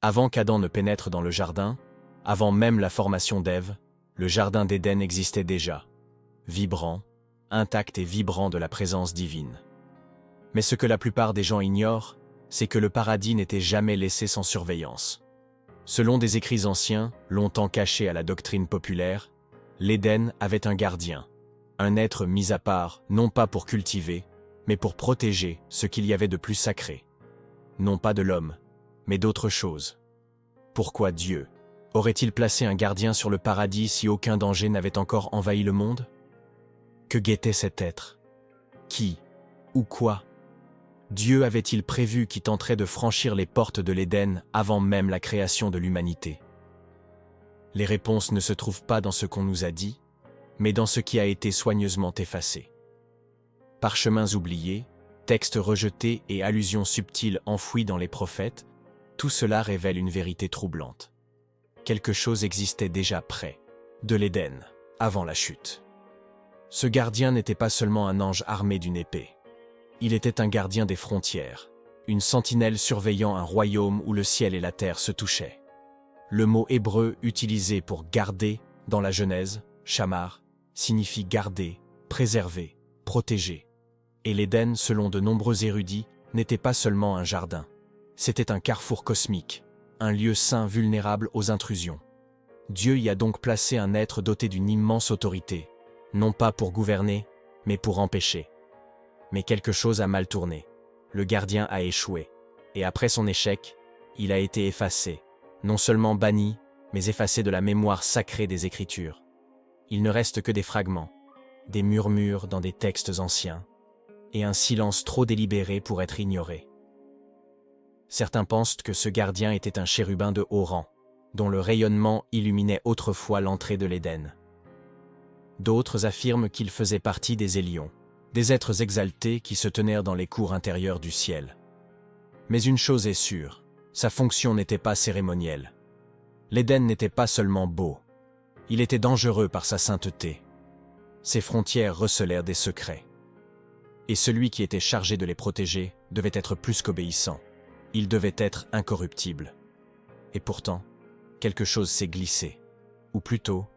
Avant qu'Adam ne pénètre dans le jardin, avant même la formation d'Ève, le jardin d'Éden existait déjà, vibrant, intact et vibrant de la présence divine. Mais ce que la plupart des gens ignorent, c'est que le paradis n'était jamais laissé sans surveillance. Selon des écrits anciens, longtemps cachés à la doctrine populaire, l'Éden avait un gardien, un être mis à part, non pas pour cultiver, mais pour protéger ce qu'il y avait de plus sacré. Non pas de l'homme, mais d'autre chose. Pourquoi Dieu aurait-il placé un gardien sur le paradis si aucun danger n'avait encore envahi le monde? Que guettait cet être? Qui ou quoi Dieu avait-il prévu qu'il tenterait de franchir les portes de l'Éden avant même la création de l'humanité? Les réponses ne se trouvent pas dans ce qu'on nous a dit, mais dans ce qui a été soigneusement effacé. Parchemins oubliés, textes rejetés et allusions subtiles enfouies dans les prophètes, tout cela révèle une vérité troublante. Quelque chose existait déjà près de l'Éden, avant la chute. Ce gardien n'était pas seulement un ange armé d'une épée. Il était un gardien des frontières, une sentinelle surveillant un royaume où le ciel et la terre se touchaient. Le mot hébreu utilisé pour garder dans la Genèse, shamar, signifie garder, préserver, protéger. Et l'Éden, selon de nombreux érudits, n'était pas seulement un jardin. C'était un carrefour cosmique, un lieu saint vulnérable aux intrusions. Dieu y a donc placé un être doté d'une immense autorité, non pas pour gouverner, mais pour empêcher. Mais quelque chose a mal tourné. Le gardien a échoué. Et après son échec, il a été effacé. Non seulement banni, mais effacé de la mémoire sacrée des Écritures. Il ne reste que des fragments, des murmures dans des textes anciens, et un silence trop délibéré pour être ignoré. Certains pensent que ce gardien était un chérubin de haut rang, dont le rayonnement illuminait autrefois l'entrée de l'Éden. D'autres affirment qu'il faisait partie des Élions, des êtres exaltés qui se tenaient dans les cours intérieures du ciel. Mais une chose est sûre, sa fonction n'était pas cérémonielle. L'Éden n'était pas seulement beau, il était dangereux par sa sainteté. Ses frontières recelèrent des secrets. Et celui qui était chargé de les protéger devait être plus qu'obéissant. Il devait être incorruptible. Et pourtant, quelque chose s'est glissé. Ou plutôt,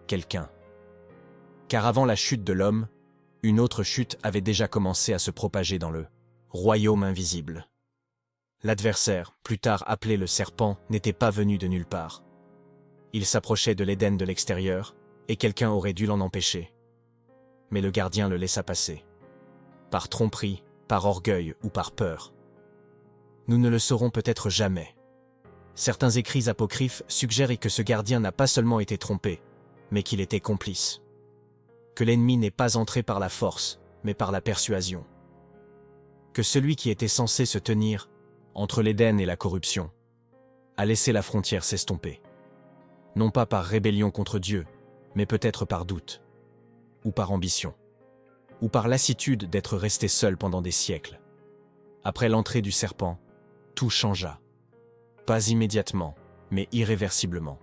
quelqu'un. Car avant la chute de l'homme, une autre chute avait déjà commencé à se propager dans le royaume invisible. L'adversaire, plus tard appelé le serpent, n'était pas venu de nulle part. Il s'approchait de l'Éden de l'extérieur, et quelqu'un aurait dû l'en empêcher. Mais le gardien le laissa passer. Par tromperie, par orgueil ou par peur. Nous ne le saurons peut-être jamais. Certains écrits apocryphes suggèrent que ce gardien n'a pas seulement été trompé, mais qu'il était complice. Que l'ennemi n'est pas entré par la force, mais par la persuasion. Que celui qui était censé se tenir entre l'Éden et la corruption a laissé la frontière s'estomper. Non pas par rébellion contre Dieu, mais peut-être par doute, ou par ambition, ou par lassitude d'être resté seul pendant des siècles. Après l'entrée du serpent, tout changea. Pas immédiatement, mais irréversiblement.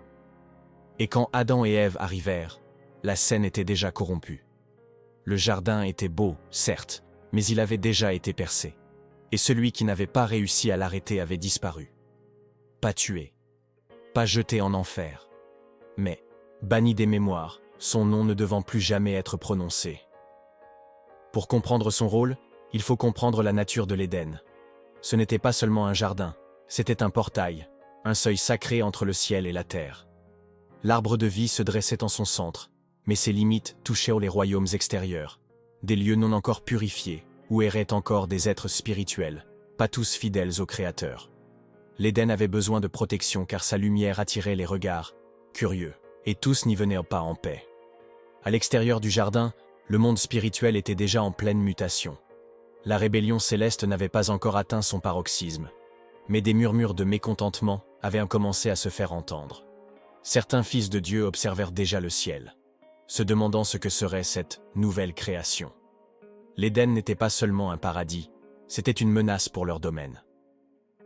Et quand Adam et Ève arrivèrent, la scène était déjà corrompue. Le jardin était beau, certes, mais il avait déjà été percé. Et celui qui n'avait pas réussi à l'arrêter avait disparu. Pas tué, pas jeté en enfer, mais banni des mémoires, son nom ne devant plus jamais être prononcé. Pour comprendre son rôle, il faut comprendre la nature de l'Éden. Ce n'était pas seulement un jardin, c'était un portail, un seuil sacré entre le ciel et la terre. L'arbre de vie se dressait en son centre, mais ses limites touchaient les royaumes extérieurs, des lieux non encore purifiés, où erraient encore des êtres spirituels, pas tous fidèles au Créateur. L'Éden avait besoin de protection car sa lumière attirait les regards, curieux, et tous n'y venaient pas en paix. À l'extérieur du jardin, le monde spirituel était déjà en pleine mutation. La rébellion céleste n'avait pas encore atteint son paroxysme, mais des murmures de mécontentement avaient commencé à se faire entendre. Certains fils de Dieu observèrent déjà le ciel, se demandant ce que serait cette nouvelle création. L'Éden n'était pas seulement un paradis, c'était une menace pour leur domaine.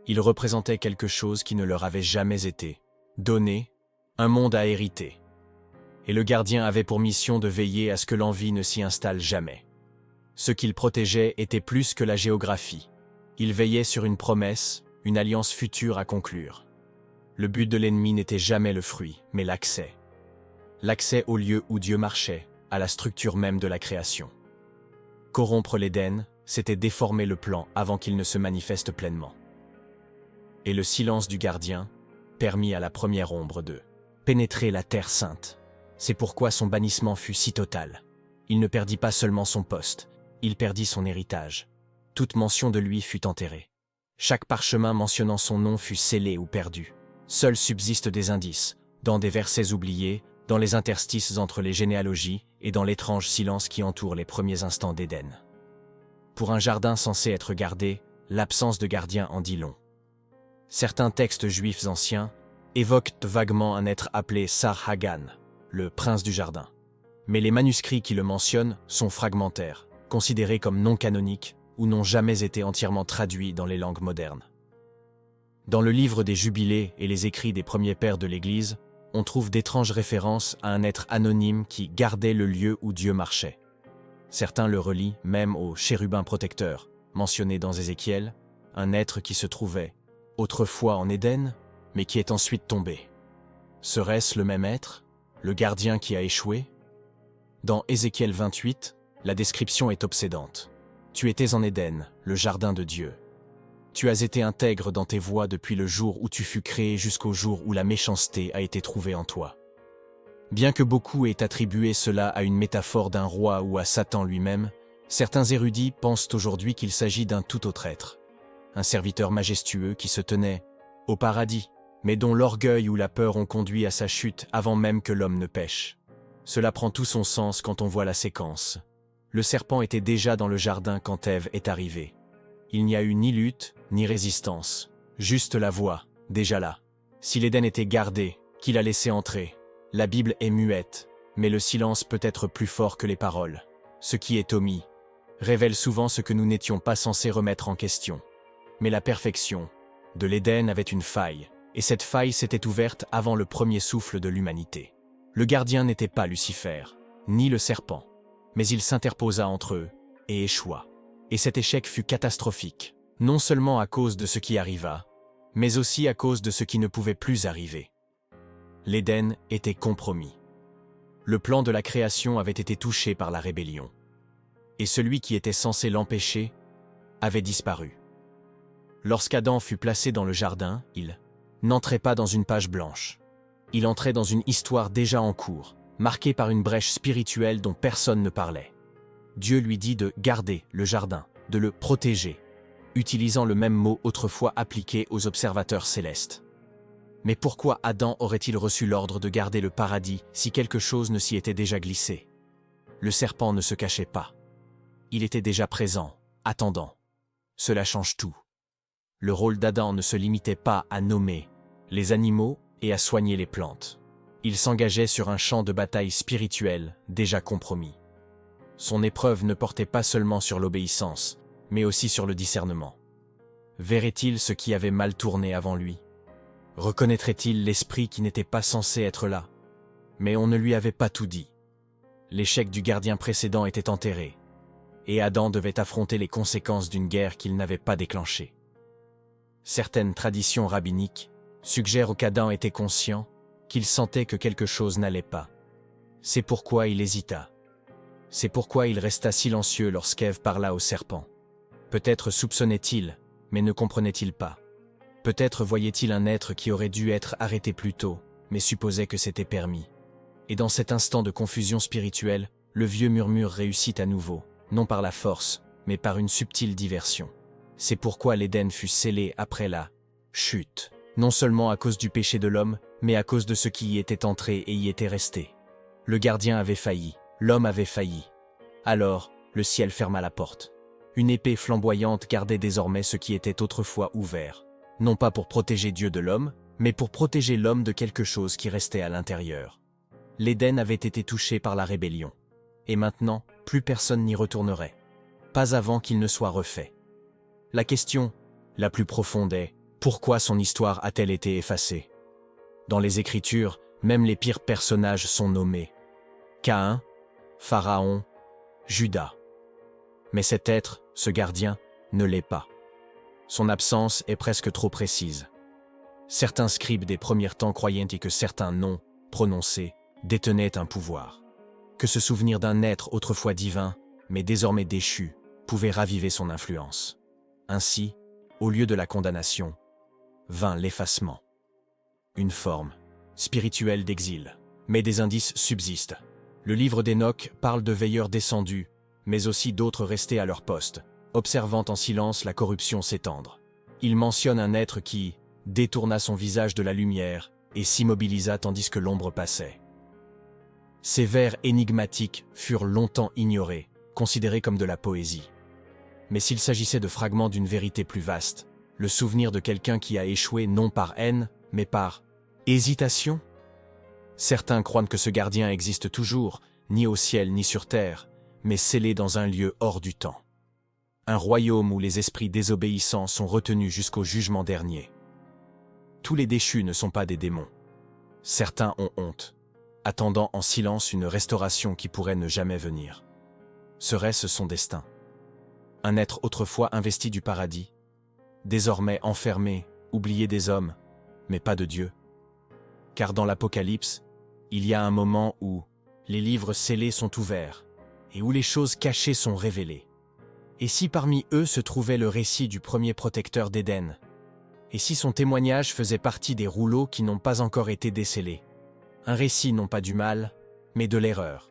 Il représentait quelque chose qui ne leur avait jamais été donné, un monde à hériter. Et le gardien avait pour mission de veiller à ce que l'envie ne s'y installe jamais. Ce qu'il protégeait était plus que la géographie. Il veillait sur une promesse, une alliance future à conclure. Le but de l'ennemi n'était jamais le fruit, mais l'accès. L'accès au lieu où Dieu marchait, à la structure même de la création. Corrompre l'Éden, c'était déformer le plan avant qu'il ne se manifeste pleinement. Et le silence du gardien permit à la première ombre de pénétrer la terre sainte. C'est pourquoi son bannissement fut si total. Il ne perdit pas seulement son poste, il perdit son héritage. Toute mention de lui fut enterrée. Chaque parchemin mentionnant son nom fut scellé ou perdu. Seuls subsistent des indices, dans des versets oubliés, dans les interstices entre les généalogies et dans l'étrange silence qui entoure les premiers instants d'Éden. Pour un jardin censé être gardé, l'absence de gardien en dit long. Certains textes juifs anciens évoquent vaguement un être appelé Sar Hagan, le prince du jardin. Mais les manuscrits qui le mentionnent sont fragmentaires, considérés comme non canoniques ou n'ont jamais été entièrement traduits dans les langues modernes. Dans le livre des Jubilés et les écrits des premiers pères de l'Église, on trouve d'étranges références à un être anonyme qui gardait le lieu où Dieu marchait. Certains le relient même au chérubin protecteur, mentionné dans Ézéchiel, un être qui se trouvait autrefois en Éden, mais qui est ensuite tombé. Serait-ce le même être, le gardien qui a échoué? Dans Ézéchiel 28, la description est obsédante. Tu étais en Éden, le jardin de Dieu. Tu as été intègre dans tes voies depuis le jour où tu fus créé jusqu'au jour où la méchanceté a été trouvée en toi. Bien que beaucoup aient attribué cela à une métaphore d'un roi ou à Satan lui-même, certains érudits pensent aujourd'hui qu'il s'agit d'un tout autre être. Un serviteur majestueux qui se tenait au paradis, mais dont l'orgueil ou la peur ont conduit à sa chute avant même que l'homme ne pêche. Cela prend tout son sens quand on voit la séquence. Le serpent était déjà dans le jardin quand Ève est arrivée. Il n'y a eu ni lutte, ni résistance, juste la voix, déjà là. Si l'Éden était gardé, qui l'a laissé entrer? La Bible est muette, mais le silence peut être plus fort que les paroles. Ce qui est omis révèle souvent ce que nous n'étions pas censés remettre en question. Mais la perfection de l'Éden avait une faille, et cette faille s'était ouverte avant le premier souffle de l'humanité. Le gardien n'était pas Lucifer, ni le serpent, mais il s'interposa entre eux et échoua. Et cet échec fut catastrophique, non seulement à cause de ce qui arriva, mais aussi à cause de ce qui ne pouvait plus arriver. L'Éden était compromis. Le plan de la création avait été touché par la rébellion. Et celui qui était censé l'empêcher avait disparu. Lorsqu'Adam fut placé dans le jardin, il n'entrait pas dans une page blanche. Il entrait dans une histoire déjà en cours, marquée par une brèche spirituelle dont personne ne parlait. Dieu lui dit de garder le jardin, de le protéger, utilisant le même mot autrefois appliqué aux observateurs célestes. Mais pourquoi Adam aurait-il reçu l'ordre de garder le paradis si quelque chose ne s'y était déjà glissé? Le serpent ne se cachait pas. Il était déjà présent, attendant. Cela change tout. Le rôle d'Adam ne se limitait pas à nommer les animaux et à soigner les plantes. Il s'engageait sur un champ de bataille spirituel déjà compromis. Son épreuve ne portait pas seulement sur l'obéissance, mais aussi sur le discernement. Verrait-il ce qui avait mal tourné avant lui? Reconnaîtrait-il l'esprit qui n'était pas censé être là? Mais on ne lui avait pas tout dit. L'échec du gardien précédent était enterré, et Adam devait affronter les conséquences d'une guerre qu'il n'avait pas déclenchée. Certaines traditions rabbiniques suggèrent qu'Adam était conscient qu'il sentait que quelque chose n'allait pas. C'est pourquoi il hésita. C'est pourquoi il resta silencieux lorsqu'Ève parla au serpent. Peut-être soupçonnait-il, mais ne comprenait-il pas. Peut-être voyait-il un être qui aurait dû être arrêté plus tôt, mais supposait que c'était permis. Et dans cet instant de confusion spirituelle, le vieux murmure réussit à nouveau, non par la force, mais par une subtile diversion. C'est pourquoi l'Éden fut scellé après la chute, non seulement à cause du péché de l'homme, mais à cause de ce qui y était entré et y était resté. Le gardien avait failli, l'homme avait failli. Alors, le ciel ferma la porte. Une épée flamboyante gardait désormais ce qui était autrefois ouvert, non pas pour protéger Dieu de l'homme, mais pour protéger l'homme de quelque chose qui restait à l'intérieur. L'Éden avait été touché par la rébellion. Et maintenant, plus personne n'y retournerait. Pas avant qu'il ne soit refait. La question la plus profonde est, pourquoi son histoire a-t-elle été effacée? Dans les Écritures, même les pires personnages sont nommés. Caïn, Pharaon, Judas. Mais cet être, ce gardien, ne l'est pas. Son absence est presque trop précise. Certains scribes des premiers temps croyaient que certains noms, prononcés, détenaient un pouvoir. Que ce souvenir d'un être autrefois divin, mais désormais déchu, pouvait raviver son influence. Ainsi, au lieu de la condamnation, vint l'effacement. Une forme spirituelle d'exil. Mais des indices subsistent. Le livre d'Enoch parle de veilleurs descendus, mais aussi d'autres restés à leur poste, observant en silence la corruption s'étendre. Il mentionne un être qui détourna son visage de la lumière et s'immobilisa tandis que l'ombre passait. Ces vers énigmatiques furent longtemps ignorés, considérés comme de la poésie. Mais s'il s'agissait de fragments d'une vérité plus vaste, le souvenir de quelqu'un qui a échoué non par haine, mais par hésitation? Certains croient que ce gardien existe toujours, ni au ciel ni sur terre, mais scellé dans un lieu hors du temps. Un royaume où les esprits désobéissants sont retenus jusqu'au jugement dernier. Tous les déchus ne sont pas des démons. Certains ont honte, attendant en silence une restauration qui pourrait ne jamais venir. Serait-ce son destin? Un être autrefois investi du paradis, désormais enfermé, oublié des hommes, mais pas de Dieu. Car dans l'Apocalypse, il y a un moment où les livres scellés sont ouverts et où les choses cachées sont révélées. Et si parmi eux se trouvait le récit du premier protecteur d'Éden? Et si son témoignage faisait partie des rouleaux qui n'ont pas encore été décellés? Un récit non pas du mal, mais de l'erreur.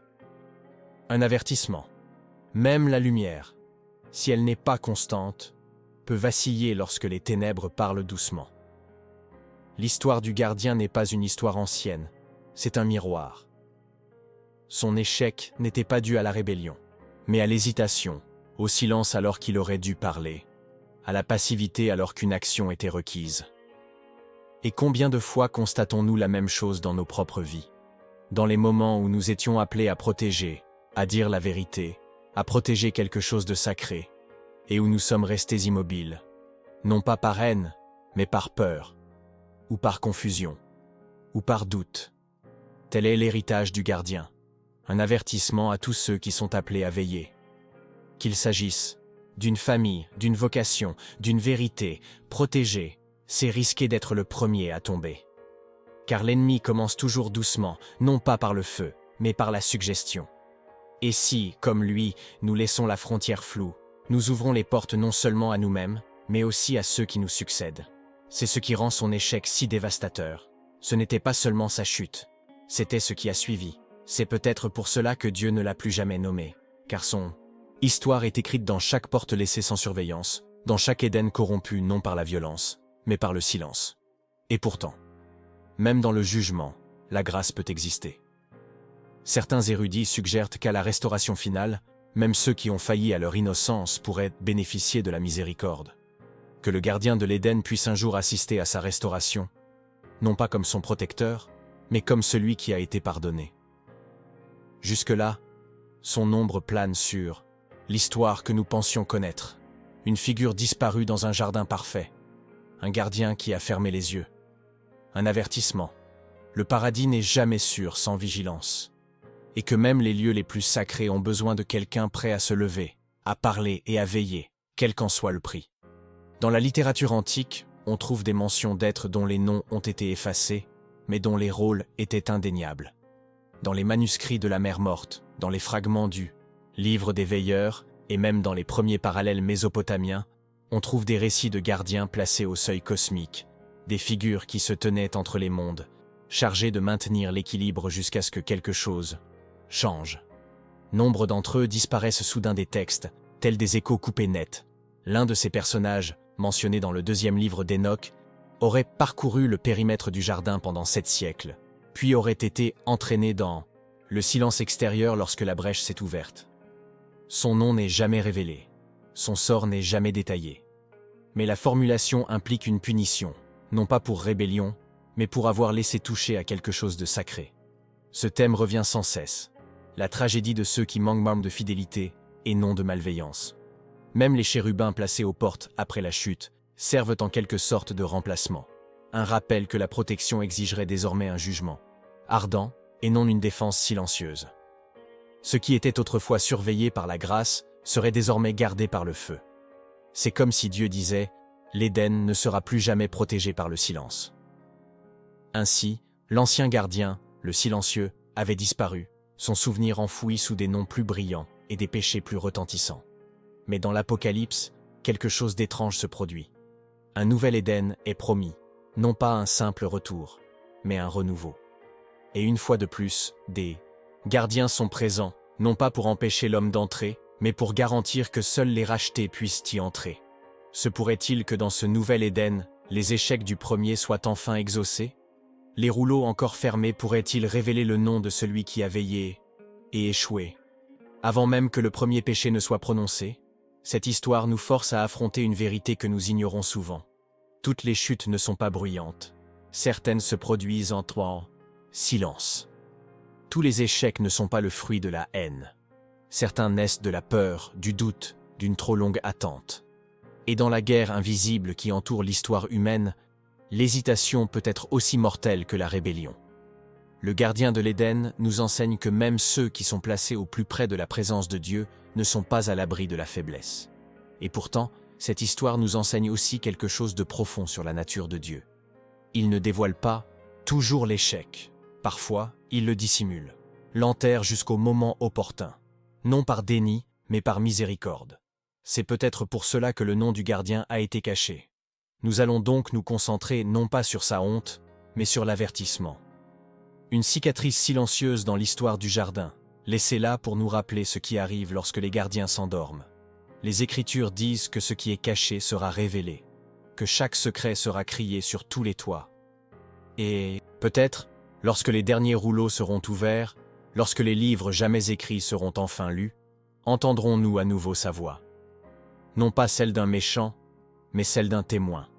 Un avertissement. Même la lumière, si elle n'est pas constante, peut vaciller lorsque les ténèbres parlent doucement. L'histoire du gardien n'est pas une histoire ancienne, c'est un miroir. Son échec n'était pas dû à la rébellion, mais à l'hésitation, au silence alors qu'il aurait dû parler, à la passivité alors qu'une action était requise. Et combien de fois constatons-nous la même chose dans nos propres vies? Dans les moments où nous étions appelés à protéger, à dire la vérité, à protéger quelque chose de sacré, et où nous sommes restés immobiles, non pas par haine, mais par peur, ou par confusion, ou par doute. Tel est l'héritage du gardien, un avertissement à tous ceux qui sont appelés à veiller. Qu'il s'agisse d'une famille, d'une vocation, d'une vérité, protéger, c'est risquer d'être le premier à tomber. Car l'ennemi commence toujours doucement, non pas par le feu, mais par la suggestion. Et si, comme lui, nous laissons la frontière floue, nous ouvrons les portes non seulement à nous-mêmes, mais aussi à ceux qui nous succèdent. C'est ce qui rend son échec si dévastateur. Ce n'était pas seulement sa chute, c'était ce qui a suivi. C'est peut-être pour cela que Dieu ne l'a plus jamais nommé, car son histoire est écrite dans chaque porte laissée sans surveillance, dans chaque Éden corrompu non par la violence, mais par le silence. Et pourtant, même dans le jugement, la grâce peut exister. Certains érudits suggèrent qu'à la restauration finale, même ceux qui ont failli à leur innocence pourraient bénéficier de la miséricorde. Que le gardien de l'Éden puisse un jour assister à sa restauration, non pas comme son protecteur, mais comme celui qui a été pardonné. Jusque-là, son ombre plane sur l'histoire que nous pensions connaître, une figure disparue dans un jardin parfait, un gardien qui a fermé les yeux. Un avertissement, le paradis n'est jamais sûr sans vigilance, et que même les lieux les plus sacrés ont besoin de quelqu'un prêt à se lever, à parler et à veiller, quel qu'en soit le prix. Dans la littérature antique, on trouve des mentions d'êtres dont les noms ont été effacés, mais dont les rôles étaient indéniables. Dans les manuscrits de la mer morte, dans les fragments du livre des veilleurs, et même dans les premiers parallèles mésopotamiens, on trouve des récits de gardiens placés au seuil cosmique, des figures qui se tenaient entre les mondes, chargées de maintenir l'équilibre jusqu'à ce que quelque chose change. Nombre d'entre eux disparaissent soudain des textes, tels des échos coupés nets. L'un de ces personnages, mentionné dans le 2e livre d'Enoch, aurait parcouru le périmètre du jardin pendant 7 siècles, puis aurait été entraîné dans le silence extérieur lorsque la brèche s'est ouverte. Son nom n'est jamais révélé, son sort n'est jamais détaillé. Mais la formulation implique une punition, non pas pour rébellion, mais pour avoir laissé toucher à quelque chose de sacré. Ce thème revient sans cesse, la tragédie de ceux qui manquent de fidélité et non de malveillance. Même les chérubins placés aux portes après la chute servent en quelque sorte de remplacement, un rappel que la protection exigerait désormais un jugement ardent et non une défense silencieuse. Ce qui était autrefois surveillé par la grâce serait désormais gardé par le feu. C'est comme si Dieu disait « L'Éden ne sera plus jamais protégé par le silence ». Ainsi, l'ancien gardien, le silencieux, avait disparu, son souvenir enfoui sous des noms plus brillants et des péchés plus retentissants. Mais dans l'Apocalypse, quelque chose d'étrange se produit. Un nouvel Éden est promis, non pas un simple retour, mais un renouveau. Et une fois de plus, des gardiens sont présents, non pas pour empêcher l'homme d'entrer, mais pour garantir que seuls les rachetés puissent y entrer. Se pourrait-il que dans ce nouvel Éden, les échecs du premier soient enfin exaucés? Les rouleaux encore fermés pourraient-ils révéler le nom de celui qui a veillé et échoué? Avant même que le premier péché ne soit prononcé, cette histoire nous force à affronter une vérité que nous ignorons souvent. Toutes les chutes ne sont pas bruyantes. Certaines se produisent en silence. Tous les échecs ne sont pas le fruit de la haine. Certains naissent de la peur, du doute, d'une trop longue attente. Et dans la guerre invisible qui entoure l'histoire humaine, l'hésitation peut être aussi mortelle que la rébellion. Le gardien de l'Éden nous enseigne que même ceux qui sont placés au plus près de la présence de Dieu ne sont pas à l'abri de la faiblesse. Et pourtant, cette histoire nous enseigne aussi quelque chose de profond sur la nature de Dieu. Il ne dévoile pas toujours l'échec. Parfois, il le dissimule, l'enterre jusqu'au moment opportun. Non par déni, mais par miséricorde. C'est peut-être pour cela que le nom du gardien a été caché. Nous allons donc nous concentrer non pas sur sa honte, mais sur l'avertissement. Une cicatrice silencieuse dans l'histoire du jardin, laissée là pour nous rappeler ce qui arrive lorsque les gardiens s'endorment. Les Écritures disent que ce qui est caché sera révélé, que chaque secret sera crié sur tous les toits. Et, peut-être, lorsque les derniers rouleaux seront ouverts, lorsque les livres jamais écrits seront enfin lus, entendrons-nous à nouveau sa voix. Non pas celle d'un méchant, mais celle d'un témoin.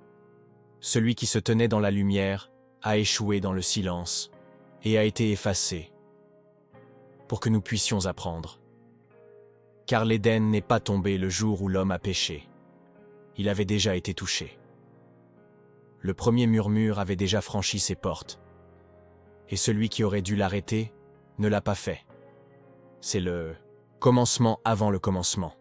Celui qui se tenait dans la lumière a échoué dans le silence et a été effacé, pour que nous puissions apprendre. Car l'Éden n'est pas tombé le jour où l'homme a péché. Il avait déjà été touché. Le premier murmure avait déjà franchi ses portes. Et celui qui aurait dû l'arrêter ne l'a pas fait. C'est le commencement avant le commencement,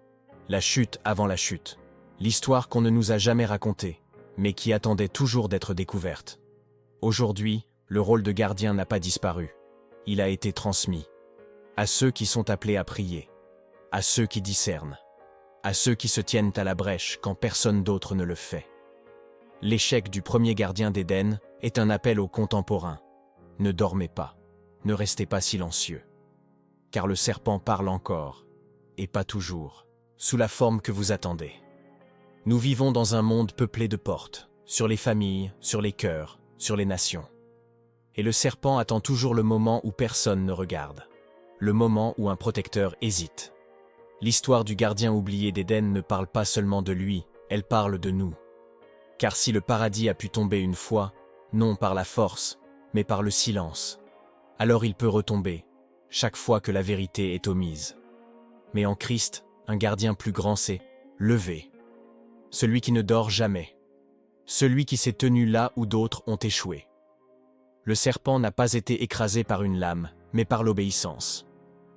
la chute avant la chute, l'histoire qu'on ne nous a jamais racontée, mais qui attendait toujours d'être découverte. Aujourd'hui, le rôle de gardien n'a pas disparu. Il a été transmis à ceux qui sont appelés à prier, à ceux qui discernent, à ceux qui se tiennent à la brèche quand personne d'autre ne le fait. L'échec du premier gardien d'Éden est un appel aux contemporains. Ne dormez pas, ne restez pas silencieux. Car le serpent parle encore, et pas toujours, sous la forme que vous attendez. Nous vivons dans un monde peuplé de portes, sur les familles, sur les cœurs, sur les nations. Et le serpent attend toujours le moment où personne ne regarde, le moment où un protecteur hésite. L'histoire du gardien oublié d'Éden ne parle pas seulement de lui, elle parle de nous. Car si le paradis a pu tomber une fois, non par la force, mais par le silence, alors il peut retomber, chaque fois que la vérité est omise. Mais en Christ, un gardien plus grand s'est levé. Celui qui ne dort jamais. Celui qui s'est tenu là où d'autres ont échoué. Le serpent n'a pas été écrasé par une lame, mais par l'obéissance.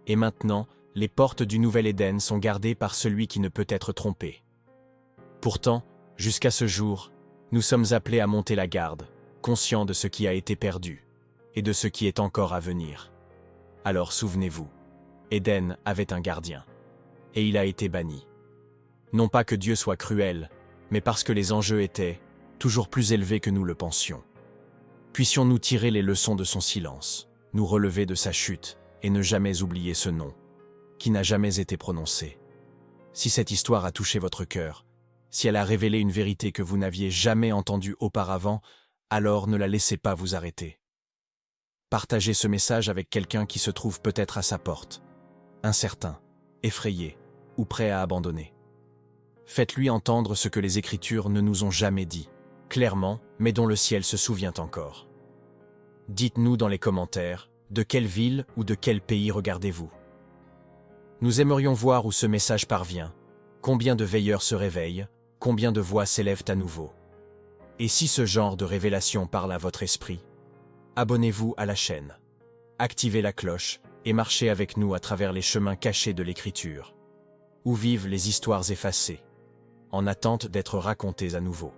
Et maintenant, les portes du nouvel Éden sont gardées par celui qui ne peut être trompé. Pourtant, jusqu'à ce jour, nous sommes appelés à monter la garde, conscients de ce qui a été perdu, et de ce qui est encore à venir. Alors souvenez-vous, Éden avait un gardien, et il a été banni. Non pas que Dieu soit cruel, mais parce que les enjeux étaient toujours plus élevés que nous le pensions. Puissions-nous tirer les leçons de son silence, nous relever de sa chute, et ne jamais oublier ce nom, qui n'a jamais été prononcé. Si cette histoire a touché votre cœur, si elle a révélé une vérité que vous n'aviez jamais entendue auparavant, alors ne la laissez pas vous arrêter. Partagez ce message avec quelqu'un qui se trouve peut-être à sa porte, incertain, effrayé ou prêt à abandonner. Faites-lui entendre ce que les Écritures ne nous ont jamais dit, clairement, mais dont le ciel se souvient encore. Dites-nous dans les commentaires, de quelle ville ou de quel pays regardez-vous? Nous aimerions voir où ce message parvient, combien de veilleurs se réveillent, combien de voix s'élèvent à nouveau. Et si ce genre de révélation parle à votre esprit, abonnez-vous à la chaîne, activez la cloche et marchez avec nous à travers les chemins cachés de l'Écriture, où vivent les histoires effacées, en attente d'être racontées à nouveau.